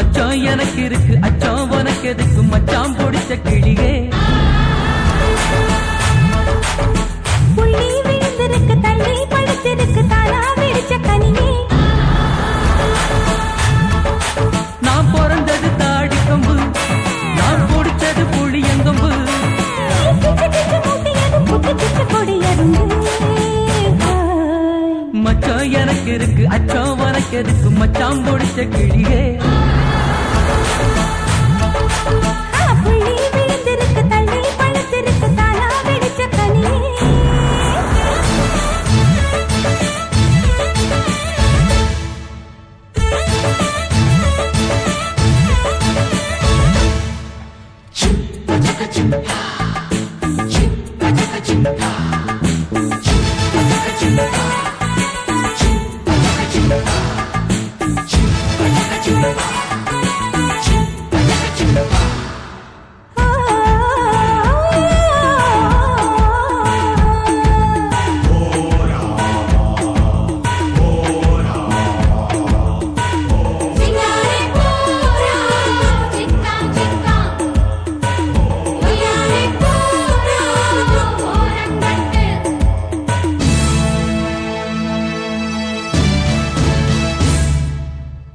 மச்சான் எனக்கு இருக்கு அச்சான் உனக்கு எதுக்கு மச்சான் பிடிச்ச கிளியே புள்ளி விழுந்திருக்கு தள்ளி படுத்திருக்கு தானா விரிச்ச கனியே நான் பிறந்தது தாடி கம்பு நான் பிடிச்சது புளியங்கம்பு மச்சான் எனக்கு இருக்கு அச்சான் உனக்கு எதுக்கு மச்சான் பிடிச்ச கிளியே புள்ளி விழுந்திருக்கு தள்ளி படுத்திருக்கு தானா விரிச்ச கனியே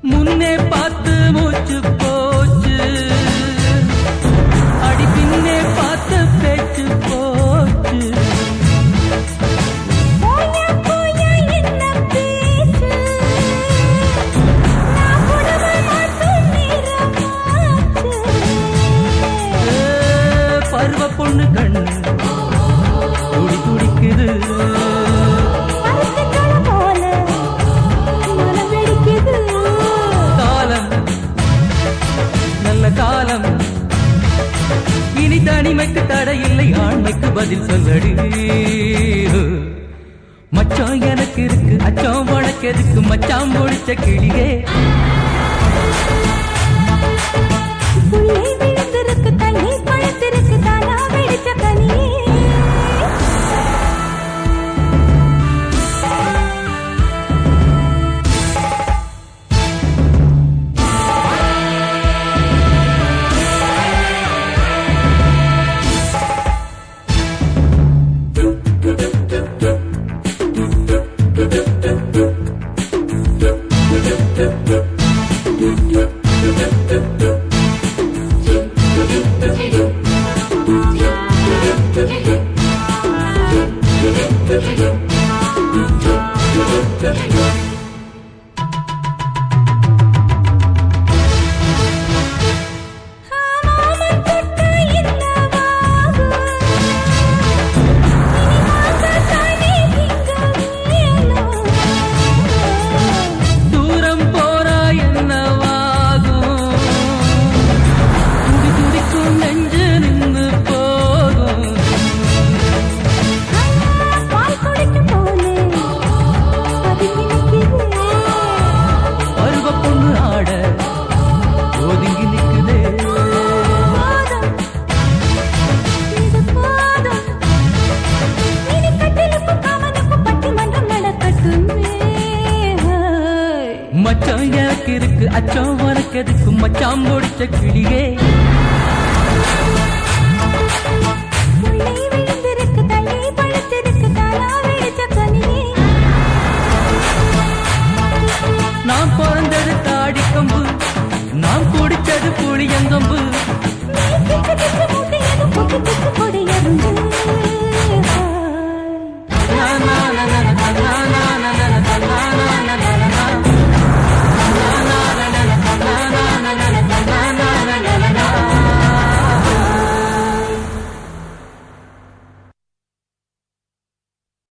முன்னே பார்த்து மூச்சு போச்சு அடி பின்னே பார்த்து பேச்சு போச்சு பருவ பொண்ணு கண்ணு துடி துடிக்குது காலம் இனி தனிமைக்கு தடையில்லை ஆண்மைக்கு பதில் சொல்லடி மச்சான் எனக்கு இருக்கு அச்சான் உனக்கு எதுக்கு மச்சான் முடிச்ச கிளியே விழுந்திருக்கு தண்ணி பழத்திருக்கு தானா வெடிச்ச கனியே மச்சான் எனக்கு இருக்கு அச்சான் உனக்கு எதுக்கு மச்சான் முடிச்ச கிளியே